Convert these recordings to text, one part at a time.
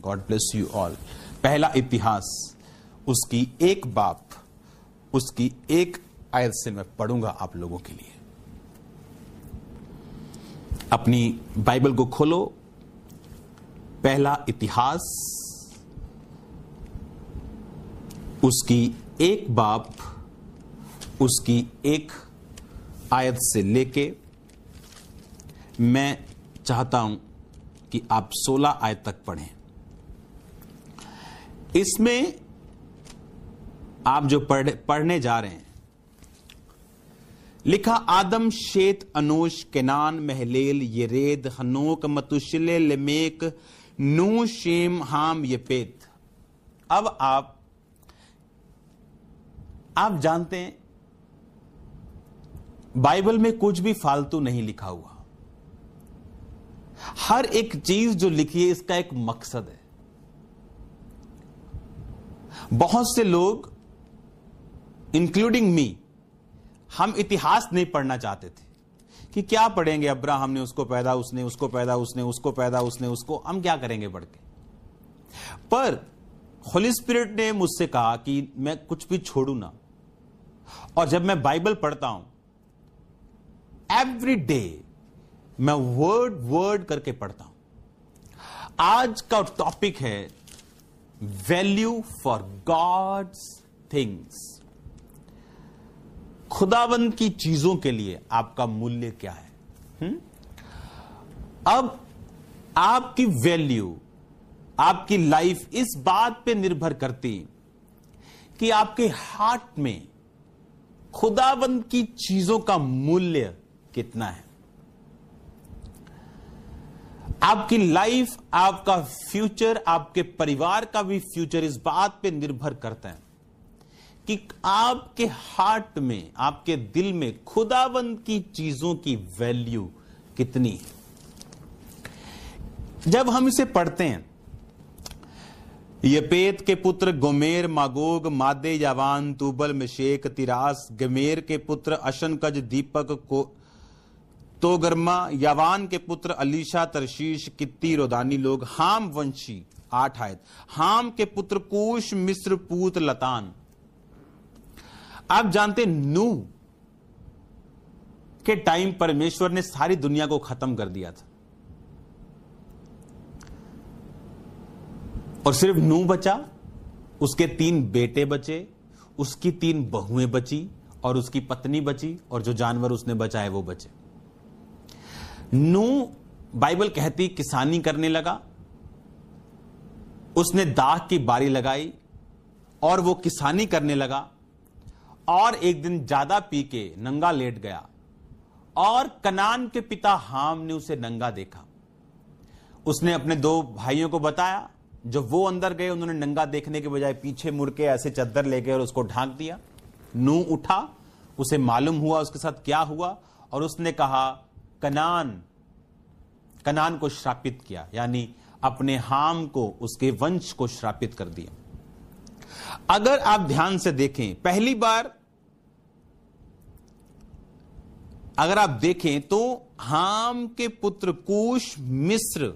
God bless you all. पहला इतिहास उसकी एक बाप उसकी एक आयत से मैं पढ़ूंगा आप लोगों के लिए। अपनी बाइबल को खोलो, पहला इतिहास उसकी एक बाप उसकी एक आयत से लेके मैं चाहता हूं कि आप 16 आयत तक पढ़ें। इसमें आप जो पढ़ने जा रहे हैं, लिखा आदम, शेत, अनोश, केनान, महलेल, येरेद, हनोक, मतुशले, लेमेक, नू, शेम, हाम, येपेत। अब आप जानते हैं बाइबल में कुछ भी फालतू नहीं लिखा हुआ। हर एक चीज जो लिखी है इसका एक मकसद है। बहुत से लोग इंक्लूडिंग मी, हम इतिहास नहीं पढ़ना चाहते थे कि क्या पढ़ेंगे, अब्राहम ने उसको पैदा, उसने उसको पैदा, उसने उसको पैदा, उसने उसको, हम क्या करेंगे पढ़ के। पर होली स्पिरिट ने मुझसे कहा कि मैं कुछ भी छोड़ू ना। और जब मैं बाइबल पढ़ता हूं एवरी डे मैं वर्ड करके पढ़ता हूं। आज का टॉपिक है वैल्यू फॉर गॉड्स थिंग्स। खुदावंद की चीजों के लिए आपका मूल्य क्या है? अब आपकी वैल्यू, आपकी लाइफ इस बात पे निर्भर करती कि आपके हार्ट में खुदावंद की चीजों का मूल्य कितना है। आपकी लाइफ, आपका फ्यूचर, आपके परिवार का भी फ्यूचर इस बात पे निर्भर करता है कि आपके हार्ट में, आपके दिल में खुदावंद की चीजों की वैल्यू कितनी है। जब हम इसे पढ़ते हैं, यपेत के पुत्र गोमेर, मागोग, मादे, यावान, तूबल, मेशेक, तिरास, गमेर के पुत्र अशनकज, दीपक, को तोगर्मा, यावान के पुत्र अलीशा, तरशीश, कित्ती, रोदानी लोग, हाम वंशी। 8 आयत। हाम के पुत्र कूश, मिस्र, पूत, लतान। आप जानते नू के टाइम परमेश्वर ने सारी दुनिया को खत्म कर दिया था और सिर्फ नू बचा, उसके 3 बेटे बचे, उसकी 3 बहुएं बची और उसकी पत्नी बची, और जो जानवर उसने बचाए वो बचे। नू, बाइबल कहती, किसानी करने लगा। उसने दाख की बारी लगाई और वो किसानी करने लगा और एक दिन ज्यादा पी के नंगा लेट गया और कनान के पिता हाम ने उसे नंगा देखा। उसने अपने 2 भाइयों को बताया। जब वो अंदर गए, उन्होंने नंगा देखने के बजाय पीछे मुड़ के ऐसे चद्दर लेके और उसको ढांक दिया। नू उठा, उसे मालूम हुआ उसके साथ क्या हुआ, और उसने कहा कनान को श्रापित किया, यानी अपने हाम को, उसके वंश को श्रापित कर दिया। अगर आप ध्यान से देखें, पहली बार अगर आप देखें तो हाम के पुत्र कूश, मिस्र,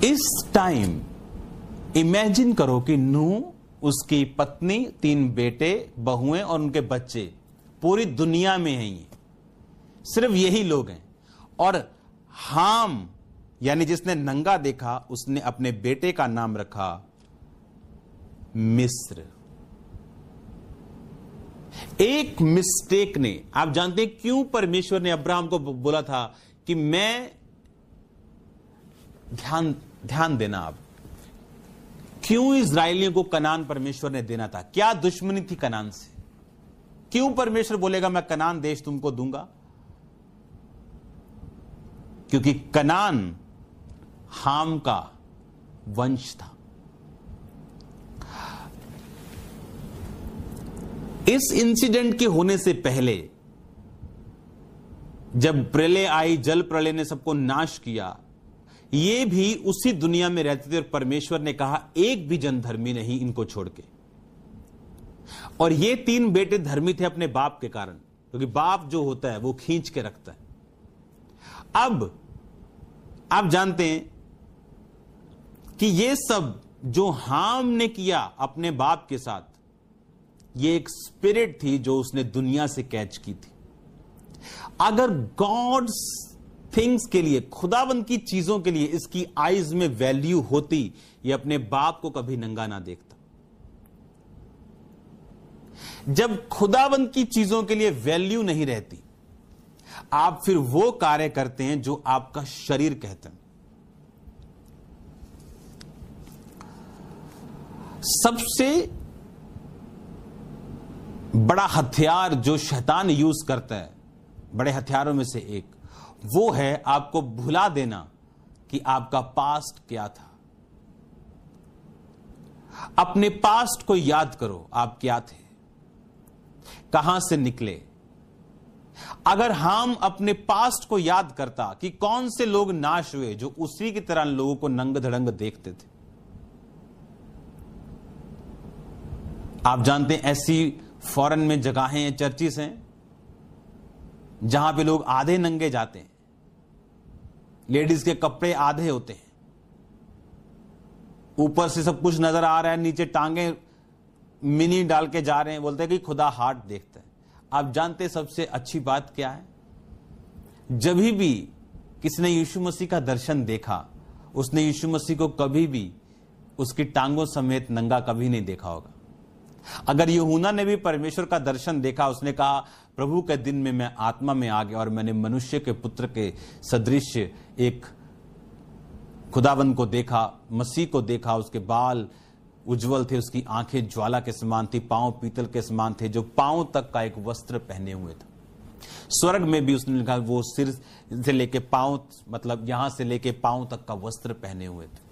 इस टाइम इमेजिन करो कि नूह, उसकी पत्नी, 3 बेटे, बहुएं और उनके बच्चे पूरी दुनिया में हैं। ये सिर्फ यही लोग हैं। और हाम, यानी जिसने नंगा देखा, उसने अपने बेटे का नाम रखा मिस्र। एक मिस्टेक ने, आप जानते हैं क्यों परमेश्वर ने अब्राहम को बोला था कि मैं, ध्यान देना आप, क्यों इजराइलियों को कनान परमेश्वर ने देना था? क्या दुश्मनी थी कनान से? क्यों परमेश्वर बोलेगा मैं कनान देश तुमको दूंगा? क्योंकि कनान हाम का वंश था। इस इंसिडेंट के होने से पहले, जब प्रलय आई, जल प्रलय ने सबको नाश किया, ये भी उसी दुनिया में रहते थे और परमेश्वर ने कहा एक भी जन धर्मी नहीं इनको छोड़ के। और ये 3 बेटे धर्मी थे अपने बाप के कारण, क्योंकि बाप जो होता है वो खींच के रखता है। अब आप जानते हैं कि ये सब जो हाम ने किया अपने बाप के साथ, ये एक स्पिरिट थी जो उसने दुनिया से कैच की थी। अगर गॉड्स थिंग्स के लिए, खुदावंद की चीजों के लिए इसकी आईज में वैल्यू होती, ये अपने बाप को कभी नंगा ना देखता। जब खुदावंद की चीजों के लिए वैल्यू नहीं रहती, आप फिर वो कार्य करते हैं जो आपका शरीर कहता है। सबसे बड़ा हथियार जो शैतान यूज करता है, बड़े हथियारों में से एक, वो है आपको भुला देना कि आपका पास्ट क्या था। अपने पास्ट को याद करो, आप क्या थे, कहां से निकले। अगर हम अपने पास्ट को याद करता कि कौन से लोग नाश हुए जो उसी की तरह लोगों को नंग धड़ंग देखते थे। आप जानते हैं ऐसी फॉरेन में जगहें हैं, चर्चिस हैं, जहां पे लोग आधे नंगे जाते हैं, लेडीज के कपड़े आधे होते हैं, ऊपर से सब कुछ नजर आ रहा है, नीचे टांगे मिनी डाल के जा रहे हैं, बोलते हैं कि खुदा हार्ट देखता है। आप जानते हैं सबसे अच्छी बात क्या है? जब भी किसी ने यीशु मसीह का दर्शन देखा, उसने यीशु मसीह को कभी भी उसकी टांगों समेत नंगा कभी नहीं देखा होगा। अगर यूहन्ना ने भी परमेश्वर का दर्शन देखा, उसने कहा प्रभु के दिन में मैं आत्मा में आ गया और मैंने मनुष्य के पुत्र के सदृश एक खुदावंद को देखा, मसीह को देखा। उसके बाल उज्जवल थे, उसकी आंखें ज्वाला के समान थी, पांव पीतल के समान थे, जो पांव तक का एक वस्त्र पहने हुए था। स्वर्ग में भी उसने लिखा वो सिर से लेके पांव, मतलब यहां से लेके पांव तक का वस्त्र पहने हुए थे।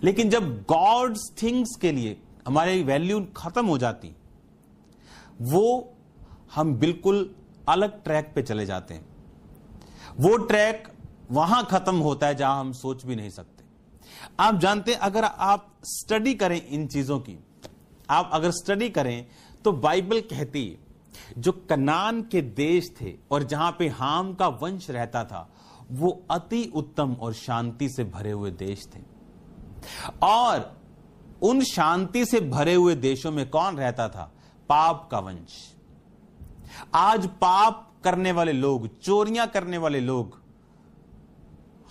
लेकिन जब गॉड्स थिंग्स के लिए हमारी वैल्यू खत्म हो जाती, वो हम बिल्कुल अलग ट्रैक पे चले जाते हैं। वो ट्रैक वहां खत्म होता है जहां हम सोच भी नहीं सकते। आप जानते हैं, अगर आप स्टडी करें इन चीजों की, आप अगर स्टडी करें तो बाइबल कहती है जो कनान के देश थे और जहां पे हाम का वंश रहता था, वो अति उत्तम और शांति से भरे हुए देश थे। और उन शांति से भरे हुए देशों में कौन रहता था? पाप का वंश। आज पाप करने वाले लोग, चोरियां करने वाले लोग,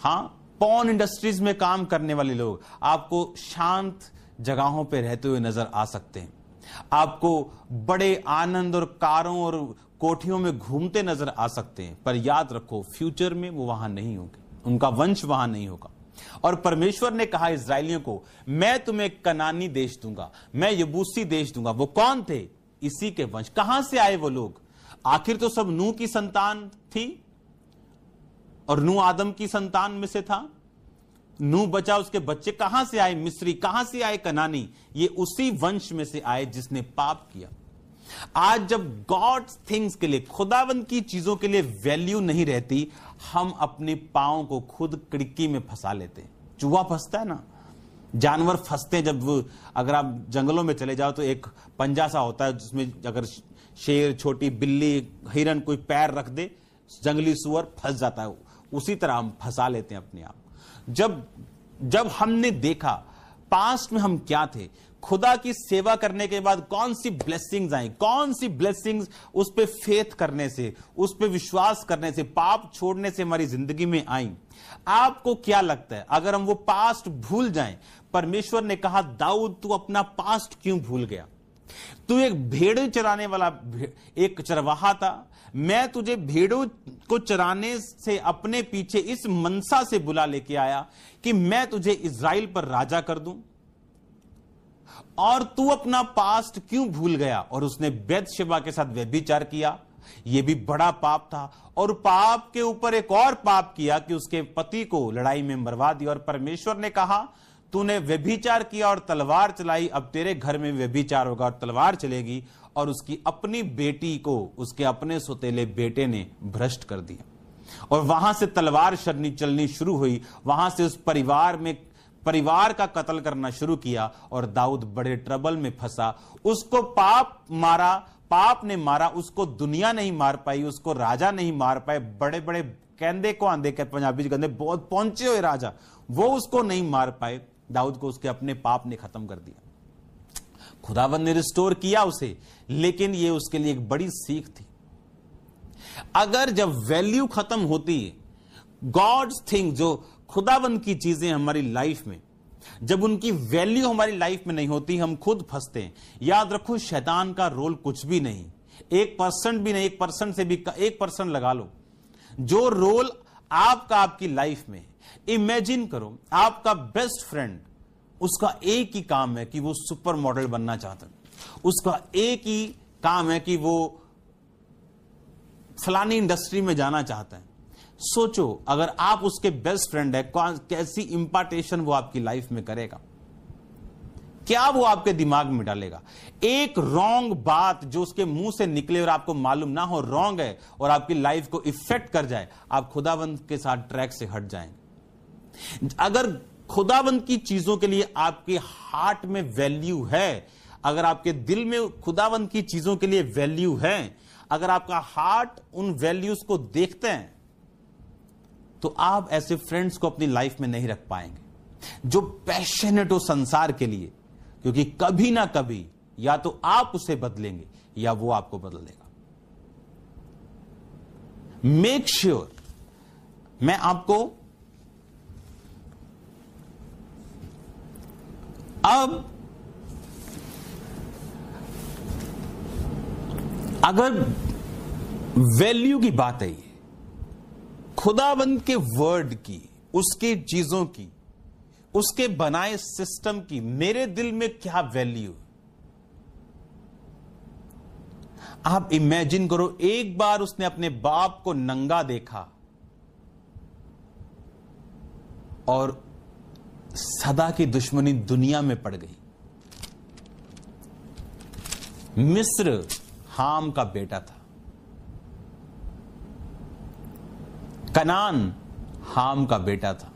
हां, पॉर्न इंडस्ट्रीज में काम करने वाले लोग आपको शांत जगहों पे रहते हुए नजर आ सकते हैं। आपको बड़े आनंद और कारों और कोठियों में घूमते नजर आ सकते हैं, पर याद रखो फ्यूचर में वो वहां नहीं होंगे, उनका वंश वहां नहीं होगा। और परमेश्वर ने कहा इस्राएलियों को, मैं तुम्हें कनानी देश दूंगा, मैं यबूसी देश दूंगा। वो कौन थे? इसी के वंश। कहां से आए वो लोग? आखिर तो सब नूह की संतान थी और नूह आदम की संतान में से था। नूह बचा, उसके बच्चे कहां से आए? मिस्री। कहां से आए? कनानी। ये उसी वंश में से आए जिसने पाप किया। आज जब गॉड्स थिंग्स के लिए, खुदावंद की चीजों के लिए वैल्यू नहीं रहती, हम अपने पांव को खुद खिड़की में फंसा लेते हैं। चूहा फंसता है ना, जानवर फंसते हैं। जब वो, अगर आप जंगलों में चले जाओ तो एक पंजा सा होता है जिसमें अगर शेर, छोटी बिल्ली, हिरन कोई पैर रख दे, जंगली सुअर फंस जाता है। उसी तरह हम फंसा लेते हैं अपने आप। जब हमने देखा पास्ट में हम क्या थे, खुदा की सेवा करने के बाद कौन सी ब्लेसिंग्स आई, कौन सी ब्लेसिंग्स उस पे फेथ करने से, उस पे विश्वास करने से, पाप छोड़ने से हमारी जिंदगी में आई। आपको क्या लगता है अगर हम वो पास्ट भूल जाएं? परमेश्वर ने कहा, दाऊद तू अपना पास्ट क्यों भूल गया? तू एक भेड़ चराने वाला एक चरवाहा था। मैं तुझे भेड़ों को चराने से अपने पीछे इस मनसा से बुला लेके आया कि मैं तुझे इज़राइल पर राजा कर दूं, और तू अपना पास्ट क्यों भूल गया? और उसने बैतशेबा के साथ व्यभिचार किया। यह भी बड़ा पाप था। और पाप के ऊपर एक और पाप किया कि उसके पति को लड़ाई में मरवा दिया। और परमेश्वर ने कहा, तूने व्यभिचार किया और तलवार चलाई, अब तेरे घर में व्यभिचार होगा और तलवार चलेगी। और उसकी अपनी बेटी को उसके अपने सौतेले बेटे ने भ्रष्ट कर दिया और वहां से तलवार चलनी शुरू हुई। वहां से उस परिवार का कत्ल करना शुरू किया और दाऊद बड़े ट्रबल में फंसा। उसको पाप मारा, पाप ने मारा, उसको दुनिया नहीं मार पाई, उसको राजा नहीं मार पाए, बड़े बड़े कहंदे को आंदे के पंजाबी जी कहते बहुत पहुंचे हुए राजा, वो उसको नहीं मार पाए। दाऊद को उसके अपने पाप ने खत्म कर दिया, खुदावंद ने रिस्टोर किया उसे, लेकिन ये उसके लिए एक बड़ी सीख थी। अगर जब वैल्यू खत्म होती है, गॉड्स थिंग, जो खुदावंद की चीजें हमारी लाइफ में, जब उनकी वैल्यू हमारी लाइफ में नहीं होती, हम खुद फंसते हैं। याद रखो, शैतान का रोल कुछ भी नहीं, 1% भी नहीं, 1% से भी 1% लगा लो जो रोल आपका आपकी लाइफ में। इमेजिन करो, आपका बेस्ट फ्रेंड, उसका एक ही काम है कि वो सुपर मॉडल बनना चाहता है, उसका एक ही काम है कि वो फलानी इंडस्ट्री में जाना चाहता है। सोचो, अगर आप उसके बेस्ट फ्रेंड है, कैसी इंपार्टेशन वो आपकी लाइफ में करेगा, क्या वो आपके दिमाग में डालेगा। एक रॉन्ग बात जो उसके मुंह से निकले और आपको मालूम ना हो रॉन्ग है और आपकी लाइफ को इफेक्ट कर जाए, आप खुदावंद के साथ ट्रैक से हट जाएंगे। अगर खुदावंद की चीजों के लिए आपके हार्ट में वैल्यू है, अगर आपके दिल में खुदावंद की चीजों के लिए वैल्यू है, अगर आपका हार्ट उन वैल्यूज को देखते हैं, तो आप ऐसे फ्रेंड्स को अपनी लाइफ में नहीं रख पाएंगे जो पैशनेट हो संसार के लिए, क्योंकि कभी ना कभी या तो आप उसे बदलेंगे या वो आपको बदल देगा। मेक श्योर, मैं आपको अब अगर वैल्यू की बात है, खुदाबंद के वर्ड की, उसकी चीजों की, उसके बनाए सिस्टम की, मेरे दिल में क्या वैल्यू। आप इमेजिन करो, एक बार उसने अपने बाप को नंगा देखा और सदा की दुश्मनी दुनिया में पड़ गई। मिस्र हाम का बेटा था, कनान हाम का बेटा था,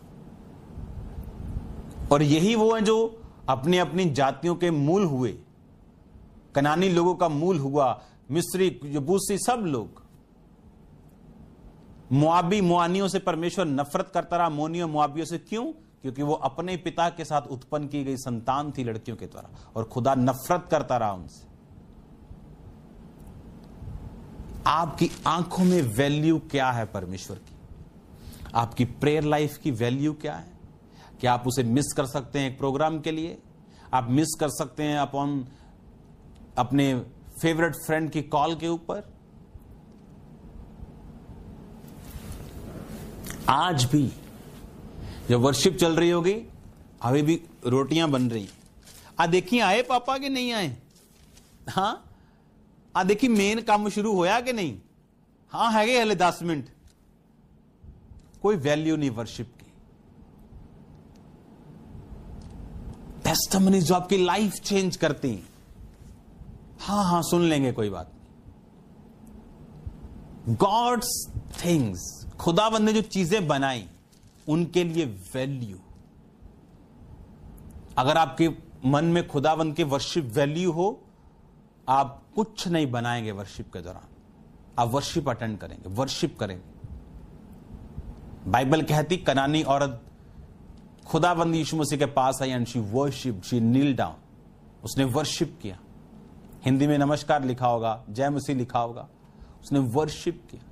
और यही वो हैं जो अपनी अपनी जातियों के मूल हुए। कनानी लोगों का मूल हुआ, मिस्री, यबूसी, सब लोग। मुआबी, मुआनियों से परमेश्वर नफरत करता रहा, मोनियों मुआबियों से। क्यों? क्योंकि वो अपने पिता के साथ उत्पन्न की गई संतान थी लड़कियों के द्वारा, और खुदा नफरत करता रहा उनसे। आपकी आंखों में वैल्यू क्या है परमेश्वर की? आपकी प्रेयर लाइफ की वैल्यू क्या है? क्या आप उसे मिस कर सकते हैं एक प्रोग्राम के लिए? आप मिस कर सकते हैं अपॉन अपने फेवरेट फ्रेंड की कॉल के ऊपर? आज भी जब वर्शिप चल रही होगी, अभी भी रोटियां बन रही, आ देखिए आए पापा के नहीं आए, हाँ आ देखिए मेन काम शुरू होया कि नहीं, हाँ है हले 10 मिनट। कोई वैल्यू नहीं वर्शिप की। टेस्टिमनी जो आपकी लाइफ चेंज करती, हाँ हाँ सुन लेंगे, कोई बात नहीं। गॉड्स थिंग्स, खुदावंद ने जो चीजें बनाई, उनके लिए वैल्यू। अगर आपके मन में खुदावंद के वर्शिप वैल्यू हो, आप कुछ नहीं बनाएंगे वर्शिप के दौरान। आप वर्शिप अटेंड करेंगे, वर्शिप करेंगे। बाइबल कहती कनानी औरत खुदावंद यीशु मसीह के पास आई and she worship, she kneel down. उसने वर्शिप किया। हिंदी में नमस्कार लिखा होगा, जय मसीह लिखा होगा। उसने वर्शिप किया।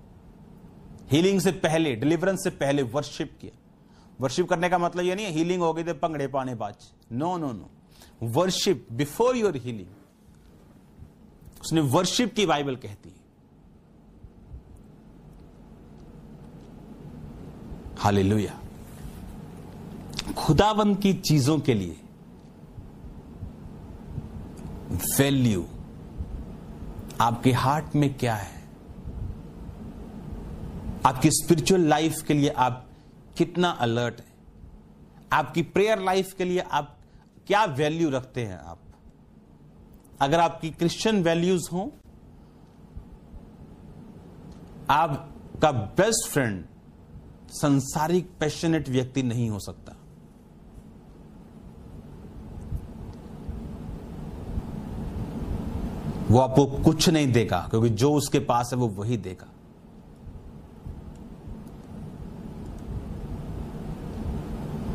हीलिंग से पहले, डिलीवरेंस से पहले वर्शिप किया। वर्शिप करने का मतलब यह नहीं है हीलिंग हो गई तो पंगड़े पाने बाज। No no no, worship before your healing. उसने वर्शिप की, बाइबल कहती है। हालेलुया। खुदावंद की चीजों के लिए वैल्यू आपके हार्ट में क्या है? आपकी स्पिरिचुअल लाइफ के लिए आप कितना अलर्ट है? आपकी प्रेयर लाइफ के लिए आप क्या वैल्यू रखते हैं? आप अगर आपकी क्रिश्चियन वैल्यूज हो, आपका बेस्ट फ्रेंड संसारिक पैशनेट व्यक्ति नहीं हो सकता। वो आपको कुछ नहीं देगा, क्योंकि जो उसके पास है वो वही देगा।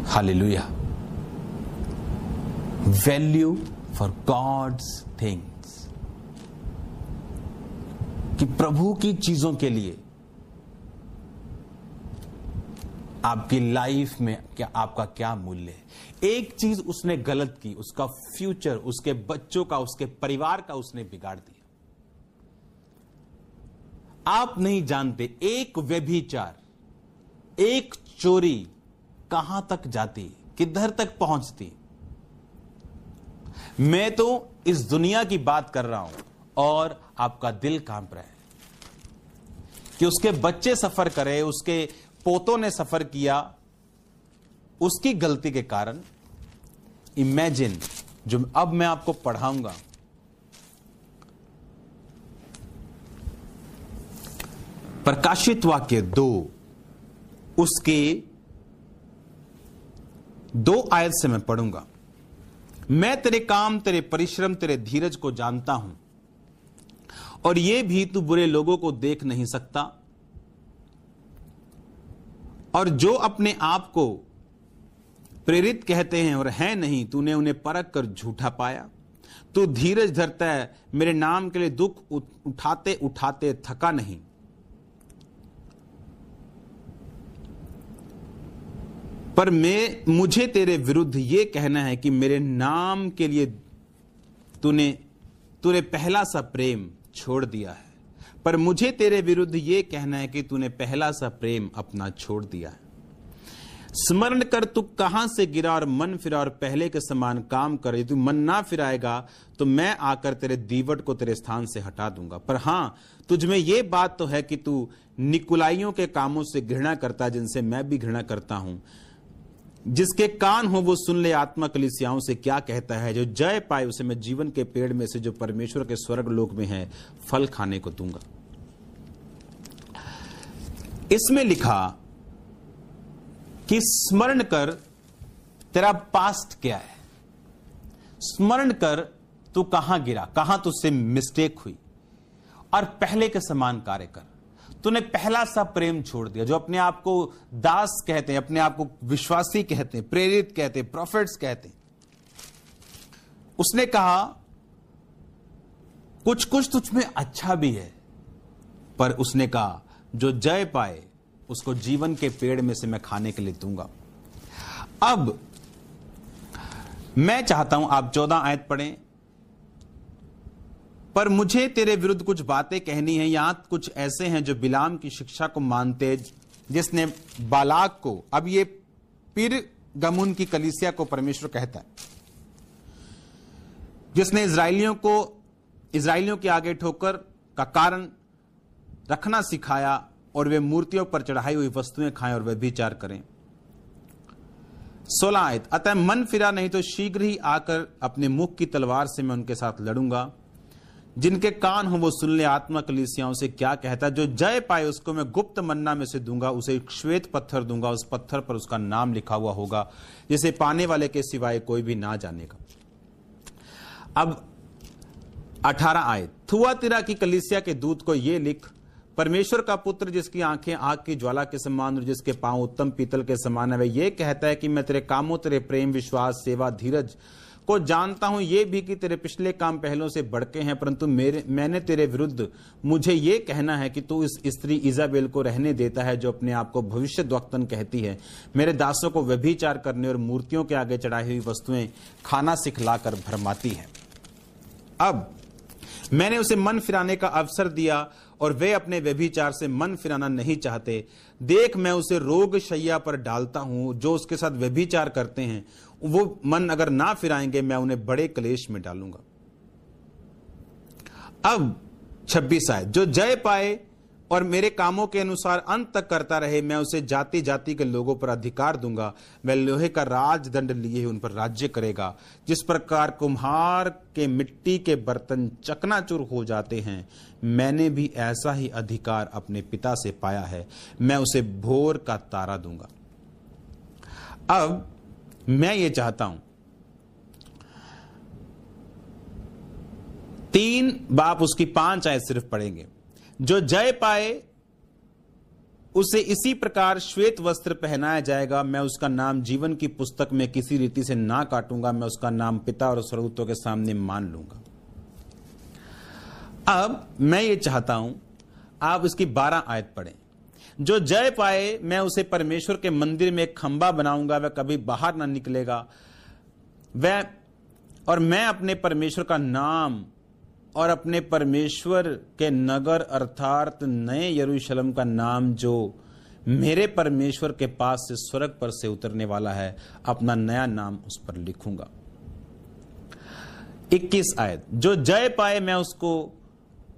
Hallelujah. Value for God's things, कि प्रभु की चीजों के लिए आपकी लाइफ में क्या, आपका क्या मूल्य है। एक चीज उसने गलत की, उसका फ्यूचर, उसके बच्चों का, उसके परिवार का उसने बिगाड़ दिया। आप नहीं जानते एक व्यभिचार, एक चोरी कहां तक जाती, किधर तक पहुंचती। मैं तो इस दुनिया की बात कर रहा हूं और आपका दिल कांप रहा है कि उसके बच्चे सफर करे, उसके पोतों ने सफर किया उसकी गलती के कारण। इमेजिन, जो अब मैं आपको पढ़ाऊंगा, प्रकाशित वाक्य 2 उसके 2 आयत से मैं पढ़ूंगा। मैं तेरे काम, तेरे परिश्रम, तेरे धीरज को जानता हूं, और यह भी तू बुरे लोगों को देख नहीं सकता, और जो अपने आप को प्रेरित कहते हैं और हैं नहीं, तूने उन्हें परख कर झूठा पाया। तू धीरज धरता है, मेरे नाम के लिए दुख उठाते उठाते थका नहीं। पर मुझे तेरे विरुद्ध यह कहना है कि मेरे नाम के लिए तूने पहला सा प्रेम छोड़ दिया है। पर मुझे तेरे विरुद्ध यह कहना है कि तूने पहला सा प्रेम अपना छोड़ दिया है। स्मरण कर तू कहां से गिरा और मन फिरा, और पहले के समान काम कर। यदि तू मन ना फिराएगा तो मैं आकर तेरे दीवट को तेरे स्थान से हटा दूंगा। पर हां, तुझ में यह बात तो है कि तू निकुलाइयों के कामों से घृणा करता, जिनसे मैं भी घृणा करता हूं। जिसके कान हो वो सुन ले, आत्मा कलीसियाओं से क्या कहता है। जो जय पाए उसे मैं जीवन के पेड़ में से, जो परमेश्वर के स्वर्ग लोक में है, फल खाने को दूंगा। इसमें लिखा कि स्मरण कर तेरा पास्ट क्या है, स्मरण कर तू कहां गिरा, कहां तुझसे मिस्टेक हुई, और पहले के समान कार्य कर। तूने पहला सा प्रेम छोड़ दिया। जो अपने आप को दास कहते हैं, अपने आप को विश्वासी कहते हैं, प्रेरित कहते हैं, प्रोफेट्स कहते हैं, उसने कहा कुछ कुछ तुझ में अच्छा भी है, पर उसने कहा जो जय पाए उसको जीवन के पेड़ में से मैं खाने के लिए दूंगा। अब मैं चाहता हूं आप 14 आयत पढ़ें। पर मुझे तेरे विरुद्ध कुछ बातें कहनी है। यहां कुछ ऐसे हैं जो बिलाम की शिक्षा को मानते, जिसने बालाक को, अब ये पीर गमुन की कलीसिया को परमेश्वर कहता है, जिसने इजराइलियों के आगे ठोकर का कारण रखना सिखाया, और वे मूर्तियों पर चढ़ाई हुई वस्तुएं खाएं और व्यभिचार करें। 16 आयत, अतः मन फिरा नहीं तो शीघ्र ही आकर अपने मुख की तलवार से मैं उनके साथ लड़ूंगा। जिनके कान हो वो सुन ले, आत्मा कलीसियाओं से क्या कहता है। जो जय पाए उसको मैं गुप्त मन्ना में से दूंगा, उसे एक श्वेत पत्थर दूंगा, उस पत्थर पर उसका नाम लिखा हुआ होगा, जिसे पाने वाले के सिवाय कोई भी ना जानेगा। अब 18 आयत, थुआतीरा की कलीसिया के दूत को ये लिख, परमेश्वर का पुत्र जिसकी आंखें आग की ज्वाला के समान और जिसके पांव उत्तम पीतल के समान है, वह ये कहता है कि मैं तेरे कामों, तेरे प्रेम, विश्वास, सेवा, धीरज को जानता हूं, ये भी कि तेरे पिछले काम पहलों से बढ़के हैं, परंतु मैंने तेरे विरुद्ध मुझे ये कहना है कि तू इस स्त्री इजाबेल को रहने देता है, जो अपने आप को भविष्यद्वक्तन कहती है, मेरे दासों को व्यभिचार करने और मूर्तियों के आगे चढ़ाई हुई वस्तुएं खाना सिखलाकर भरमाती है। अब मैंने उसे मन फिराने का अवसर दिया और वे अपने व्यभिचार से मन फिराना नहीं चाहते। देख, मैं उसे रोग शैया पर डालता हूं। जो उसके साथ व्यभिचार करते हैं वो मन अगर ना फिराएंगे, मैं उन्हें बड़े क्लेश में डालूंगा। अब 26 आयत, जो जय पाए और मेरे कामों के अनुसार अंत तक करता रहे, मैं उसे जाति जाति के लोगों पर अधिकार दूंगा। वह लोहे का राजदंड लिए उन पर राज्य करेगा। जिस प्रकार कुम्हार के मिट्टी के बर्तन चकनाचूर हो जाते हैं, मैंने भी ऐसा ही अधिकार अपने पिता से पाया है। मैं उसे भोर का तारा दूंगा। अब मैं ये चाहता हूं 3 बाप उसकी 5 आयत सिर्फ पढ़ेंगे। जो जय पाए उसे इसी प्रकार श्वेत वस्त्र पहनाया जाएगा, मैं उसका नाम जीवन की पुस्तक में किसी रीति से ना काटूंगा, मैं उसका नाम पिता और स्वर्गदूतों के सामने मान लूंगा। अब मैं ये चाहता हूं आप इसकी 12 आयत पढ़ें। जो जय पाए मैं उसे परमेश्वर के मंदिर में एक खंबा बनाऊंगा, वह कभी बाहर ना निकलेगा, और मैं अपने परमेश्वर का नाम और अपने परमेश्वर के नगर अर्थात नए यरूशलेम का नाम जो मेरे परमेश्वर के पास से स्वर्ग पर से उतरने वाला है, अपना नया नाम उस पर लिखूंगा। 21 आयत। जो जय पाए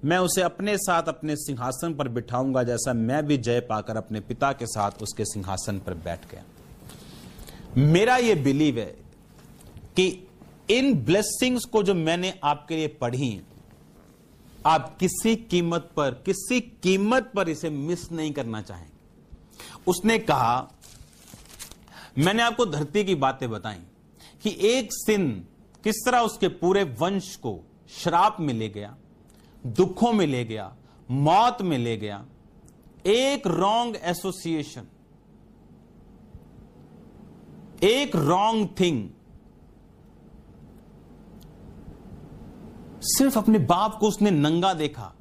मैं उसे अपने साथ अपने सिंहासन पर बिठाऊंगा, जैसा मैं भी जय पाकर अपने पिता के साथ उसके सिंहासन पर बैठ गया। मेरा यह बिलीव है कि इन ब्लेसिंग्स को जो मैंने आपके लिए पढ़ी, आप किसी कीमत पर इसे मिस नहीं करना चाहेंगे। उसने कहा, मैंने आपको धरती की बातें बताई कि एक सिन किस तरह उसके पूरे वंश को श्राप में ले गया, दुखों में ले गया, मौत में ले गया। एक रॉन्ग एसोसिएशन, एक रॉन्ग थिंग, सिर्फ अपने बाप को उसने नंगा देखा,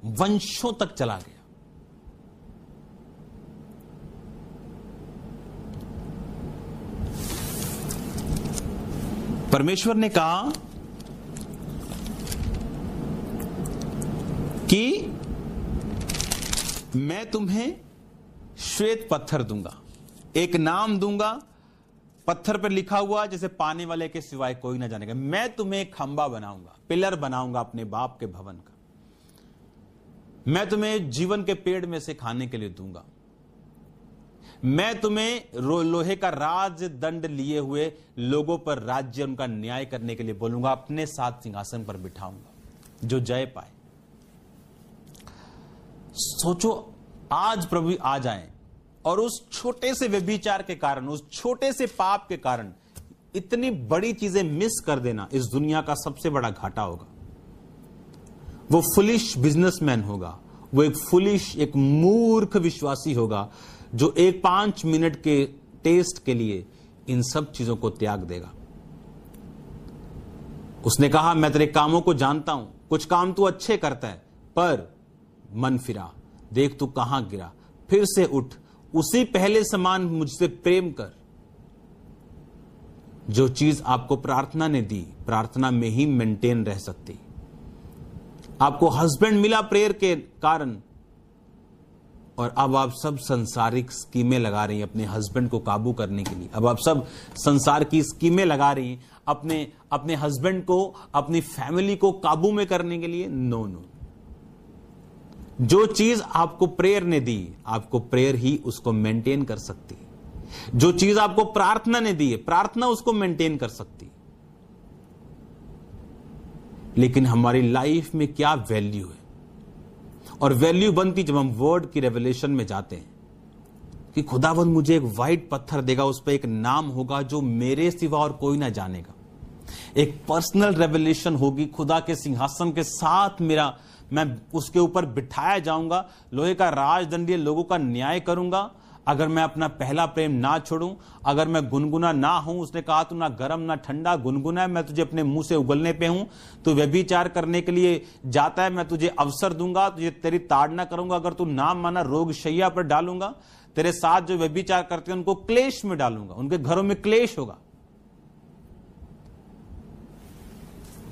वंशों तक चला गया। परमेश्वर ने कहा कि मैं तुम्हें श्वेत पत्थर दूंगा, एक नाम दूंगा, पत्थर पर लिखा हुआ जैसे पाने वाले के सिवाय कोई ना जानेगा। मैं तुम्हें एक खंबा बनाऊंगा, पिलर बनाऊंगा अपने बाप के भवन का। मैं तुम्हें जीवन के पेड़ में से खाने के लिए दूंगा। मैं तुम्हें लोहे का राज दंड लिए हुए लोगों पर राज्य, उनका न्याय करने के लिए बोलूंगा, अपने साथ सिंहासन पर बिठाऊंगा। जो जय पाए, सोचो आज प्रभु आ जाए और उस छोटे से व्यभिचार के कारण, उस छोटे से पाप के कारण इतनी बड़ी चीजें मिस कर देना, इस दुनिया का सबसे बड़ा घाटा होगा। वो फुलिश बिजनेसमैन होगा, वो एक मूर्ख विश्वासी होगा जो एक 5 मिनट के टेस्ट के लिए इन सब चीजों को त्याग देगा। उसने कहा, मैं तेरे कामों को जानता हूं, कुछ काम तू अच्छे करता है, पर मन फिरा, देख तू कहां गिरा, फिर से उठ, उसी पहले समान मुझसे प्रेम कर। जो चीज आपको प्रार्थना ने दी, प्रार्थना में ही मेंटेन रह सकती। आपको हस्बैंड मिला प्रेयर के कारण, और अब आप सब संसारिक स्कीमें लगा रही हैं अपने हस्बैंड को काबू करने के लिए। अब आप सब संसार की स्कीमें लगा रही हैं अपने हस्बैंड को, अपनी फैमिली को काबू में करने के लिए। नो। जो चीज आपको प्रेयर ने दी, आपको प्रेयर ही उसको मेंटेन कर सकती है। जो चीज आपको प्रार्थना ने दी है, प्रार्थना उसको मेंटेन कर सकती है। लेकिन हमारी लाइफ में क्या वैल्यू है? और वैल्यू बनती जब हम वर्ड की रेवलेशन में जाते हैं कि खुदावंद मुझे एक व्हाइट पत्थर देगा, उस पर एक नाम होगा जो मेरे सिवा और कोई ना जानेगा। एक पर्सनल रेवलेशन होगी, खुदा के सिंहासन के साथ मैं उसके ऊपर बिठाया जाऊंगा, लोहे का राजदंडी लोगों का न्याय करूंगा। अगर मैं अपना पहला प्रेम ना छोड़ूं, अगर मैं गुनगुना ना हूं, उसने कहा तू ना गर्म ना ठंडा, गुनगुना है, मैं तुझे अपने मुंह से उगलने पे हूं। तू व्यभिचार करने के लिए जाता है, मैं तुझे अवसर दूंगा, तुझे तेरी ताड़ना करूंगा। अगर तू ना माना, रोग शैया पर डालूंगा। तेरे साथ जो व्यभिचार करते हैं उनको क्लेश में डालूंगा, उनके घरों में क्लेश होगा।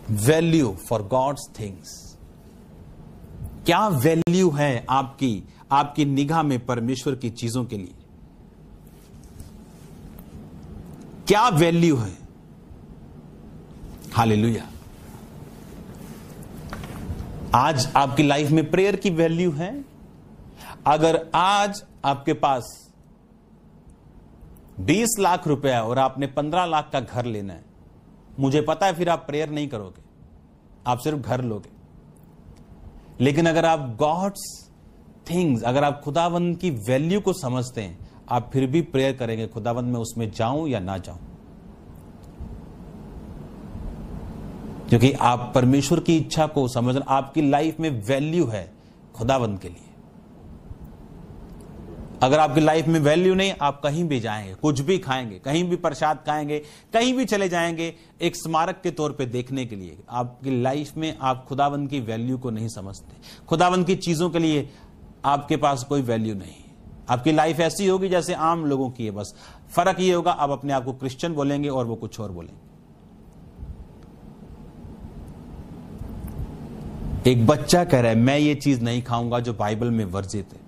Value for God's things. क्या वैल्यू है आपकी निगाह में परमेश्वर की चीजों के लिए? क्या वैल्यू है? हालेलुया। आज आपकी लाइफ में प्रेयर की वैल्यू है? अगर आज आपके पास 20 लाख रुपया और आपने 15 लाख का घर लेना है, मुझे पता है फिर आप प्रेयर नहीं करोगे, आप सिर्फ घर लोगे। लेकिन अगर आप गॉड्स थिंग्स, अगर आप खुदावंद की वैल्यू को समझते हैं, आप फिर भी प्रेयर करेंगे, खुदावंद मैं उसमें जाऊं या ना जाऊं। क्योंकि आप परमेश्वर की इच्छा को समझना, आपकी लाइफ में वैल्यू है खुदावंद के लिए। अगर आपकी लाइफ में वैल्यू नहीं, आप कहीं भी जाएंगे, कुछ भी खाएंगे, कहीं भी प्रसाद खाएंगे, कहीं भी चले जाएंगे एक स्मारक के तौर पे देखने के लिए, आपकी लाइफ में आप खुदावंद की वैल्यू को नहीं समझते। खुदावंद की चीजों के लिए आपके पास कोई वैल्यू नहीं। आपकी लाइफ ऐसी होगी जैसे आम लोगों की है, बस फर्क ये होगा आप अपने आप को क्रिश्चियन बोलेंगे और वो कुछ और बोलेंगे। एक बच्चा कह रहा है मैं ये चीज नहीं खाऊंगा जो बाइबल में वर्जित है,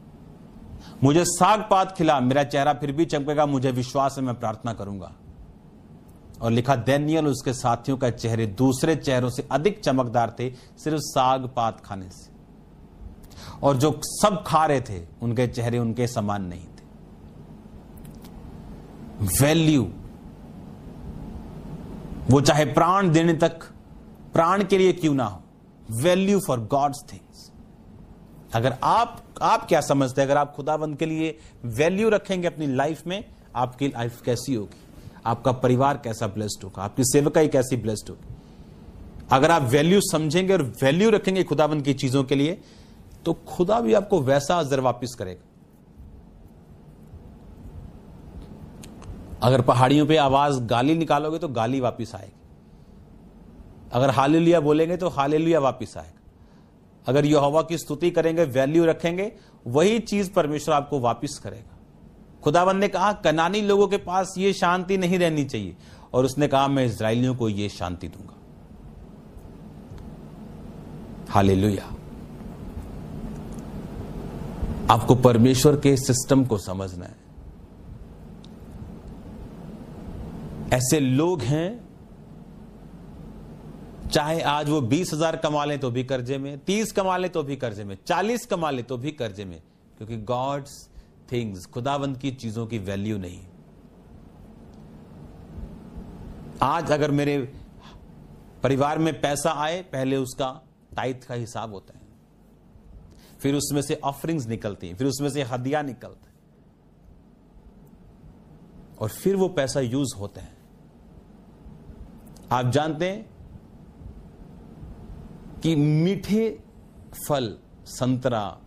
मुझे साग पात खिला, मेरा चेहरा फिर भी चमकेगा, मुझे विश्वास है, मैं प्रार्थना करूंगा। और लिखा दानियेल उसके साथियों का चेहरे दूसरे चेहरों से अधिक चमकदार थे सिर्फ साग पात खाने से, और जो सब खा रहे थे उनके चेहरे उनके समान नहीं थे। वैल्यू, वो चाहे प्राण देने तक, प्राण के लिए क्यों ना हो, वैल्यू फॉर गॉड्स थिंग्स। अगर आप क्या समझते हैं, अगर आप खुदावंद के लिए वैल्यू रखेंगे अपनी लाइफ में, आपकी लाइफ कैसी होगी, आपका परिवार कैसा ब्लेस्ड होगा, आपकी सेवकाई कैसी ब्लेस्ड होगी। अगर आप वैल्यू समझेंगे और वैल्यू रखेंगे खुदावंद की चीजों के लिए, तो खुदा भी आपको वैसा अजर वापिस करेगा। अगर पहाड़ियों पे आवाज गाली निकालोगे तो गाली वापिस आएगी, अगर हालेलुया बोलेंगे तो हालेलुया वापिस आएगा। अगर यहोवा की स्तुति करेंगे, वैल्यू रखेंगे, वही चीज परमेश्वर आपको वापिस करेगा। खुदावंद ने कहा कनानी लोगों के पास ये शांति नहीं रहनी चाहिए, और उसने कहा मैं इस्राएलियों को ये शांति दूंगा। हालेलुया। आपको परमेश्वर के सिस्टम को समझना है। ऐसे लोग हैं चाहे आज वो 20,000 कमा लें तो भी कर्जे में, 30 कमा लें तो भी कर्जे में, 40 कमा लें तो भी कर्जे में, क्योंकि गॉड्स थिंग्स, खुदावंद की चीजों की वैल्यू नहीं। आज अगर मेरे परिवार में पैसा आए, पहले उसका टाइथ का हिसाब होता है, फिर उसमें से ऑफरिंग्स निकलती हैं, फिर उसमें से हदिया निकलता है, और फिर वो पैसा यूज होता है। आप जानते हैं कि मीठे फल, संतरा,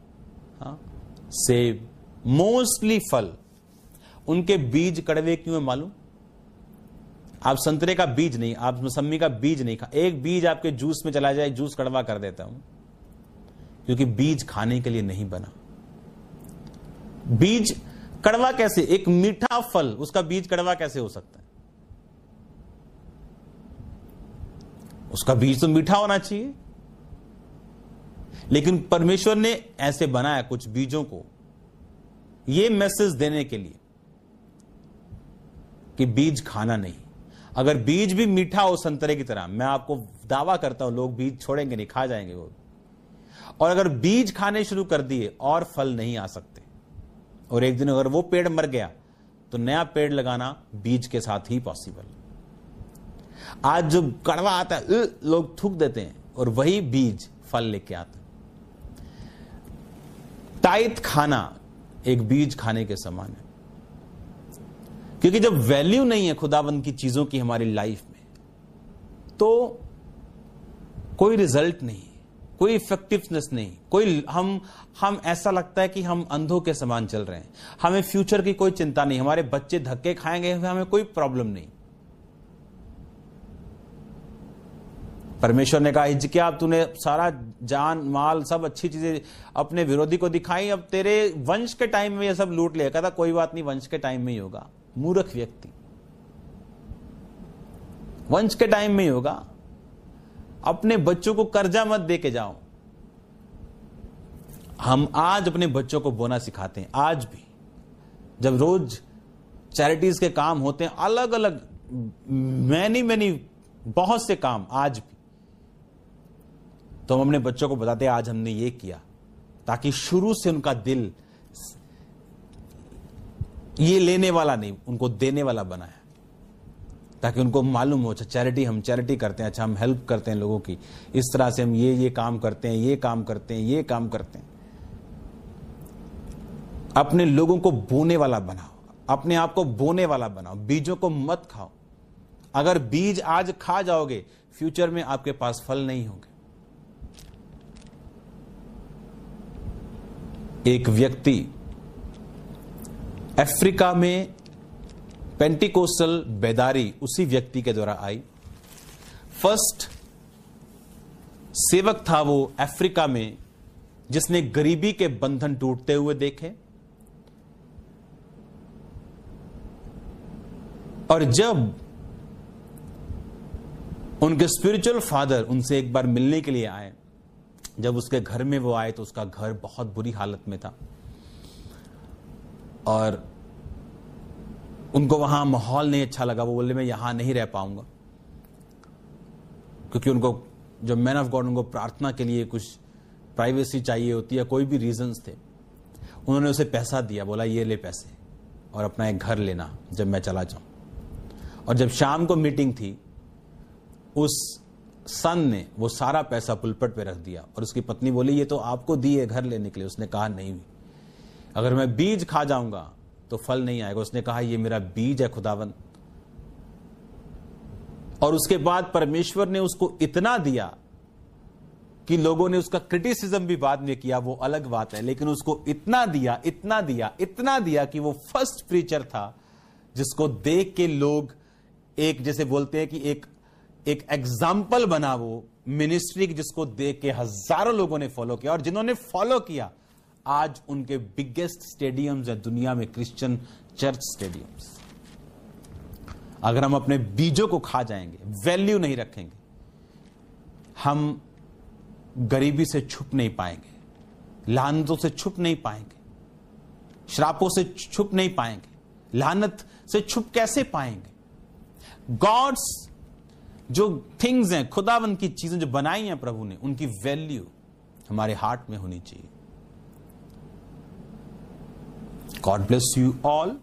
सेब, मोस्टली फल, उनके बीज कड़वे क्यों है मालूम? आप संतरे का बीज नहीं, आप मौसमी का बीज नहीं खा, एक बीज आपके जूस में चला जाए, जूस कड़वा कर देता हूं, क्योंकि बीज खाने के लिए नहीं बना। बीज कड़वा कैसे? एक मीठा फल, उसका बीज कड़वा कैसे हो सकता है? उसका बीज तो मीठा होना चाहिए। लेकिन परमेश्वर ने ऐसे बनाया कुछ बीजों को, ये मैसेज देने के लिए कि बीज खाना नहीं। अगर बीज भी मीठा हो संतरे की तरह, मैं आपको दावा करता हूं लोग बीज छोड़ेंगे नहीं, खा जाएंगे वो। और अगर बीज खाने शुरू कर दिए और फल नहीं आ सकते, और एक दिन अगर वो पेड़ मर गया तो नया पेड़ लगाना बीज के साथ ही पॉसिबल। आज जो कड़वा आता है लोग थूक देते हैं, और वही बीज फल लेके आता है। टाइथ खाना एक बीज खाने के समान है, क्योंकि जब वैल्यू नहीं है खुदावंद की चीजों की हमारी लाइफ में, तो कोई रिजल्ट नहीं, कोई इफेक्टिवनेस नहीं, कोई हम ऐसा लगता है कि हम अंधों के समान चल रहे हैं। हमें फ्यूचर की कोई चिंता नहीं, हमारे बच्चे धक्के खाएंगे, हमें कोई प्रॉब्लम नहीं। परमेश्वर ने कहा हिजकिया, अब तूने सारा जान माल सब अच्छी चीजें अपने विरोधी को दिखाई, अब तेरे वंश के टाइम में ये सब लूट लिया। कहता कोई बात नहीं, वंश के टाइम में ही होगा। मूर्ख व्यक्ति, वंश के टाइम में ही होगा। अपने बच्चों को कर्जा मत दे के जाओ। हम आज अपने बच्चों को बोना सिखाते हैं, आज भी जब रोज चैरिटीज के काम होते हैं, अलग अलग मैनी बहुत से काम, आज भी तो हम अपने बच्चों को बताते हैं आज हमने ये किया, ताकि शुरू से उनका दिल ये लेने वाला नहीं, उनको देने वाला बनाया, ताकि उनको मालूम हो अच्छा चैरिटी, हम चैरिटी करते हैं, अच्छा हम हेल्प करते हैं लोगों की, इस तरह से हम ये काम करते हैं, ये काम करते हैं, ये काम करते हैं। अपने लोगों को बोने वाला बनाओ, अपने आप को बोने वाला बनाओ, बीजों को मत खाओ। अगर बीज आज खा जाओगे, फ्यूचर में आपके पास फल नहीं होंगे। एक व्यक्ति अफ्रीका में पेंटिकोस्टल बेदारी उसी व्यक्ति के द्वारा आई। फर्स्ट सेवक था वो अफ्रीका में जिसने गरीबी के बंधन टूटते हुए देखे, और जब उनके स्पिरिचुअल फादर उनसे एक बार मिलने के लिए आए, जब उसके घर में वो आए तो उसका घर बहुत बुरी हालत में था और उनको वहां माहौल नहीं अच्छा लगा। वो बोले मैं यहां नहीं रह पाऊंगा, क्योंकि उनको जो मैन ऑफ गॉड उनको प्रार्थना के लिए कुछ प्राइवेसी चाहिए होती है, कोई भी रीजंस थे। उन्होंने उसे पैसा दिया, बोला ये ले पैसे और अपना एक घर लेना जब मैं चला जाऊं। और जब शाम को मीटिंग थी, उस सन ने वो सारा पैसा पुलपट पे रख दिया और उसकी पत्नी बोली ये तो आपको दी है घर लेने के लिए। उसने कहा नहीं, अगर मैं बीज खा जाऊंगा तो फल नहीं आएगा। उसने कहा ये मेरा बीज है खुदावन। और उसके बाद परमेश्वर ने उसको इतना दिया कि लोगों ने उसका क्रिटिसिज्म भी बाद में किया, वो अलग बात है, लेकिन उसको इतना दिया, इतना दिया, इतना दिया कि वो फर्स्ट प्रीचर था जिसको देख के लोग एक जैसे बोलते हैं कि एक एग्जाम्पल बना वो मिनिस्ट्री, जिसको देख के हजारों लोगों ने फॉलो किया। और जिन्होंने फॉलो किया आज उनके बिगेस्ट स्टेडियम्स है दुनिया में, क्रिश्चियन चर्च स्टेडियम्स। अगर हम अपने बीजों को खा जाएंगे, वैल्यू नहीं रखेंगे, हम गरीबी से छुप नहीं पाएंगे, लानतों से छुप नहीं पाएंगे, श्रापों से छुप नहीं पाएंगे। लानत से छुप कैसे पाएंगे? गॉड्स जो थिंग्स हैं, खुदावंद की चीजें जो बनाई हैं प्रभु ने, उनकी वैल्यू हमारे हार्ट में होनी चाहिए। God bless you all.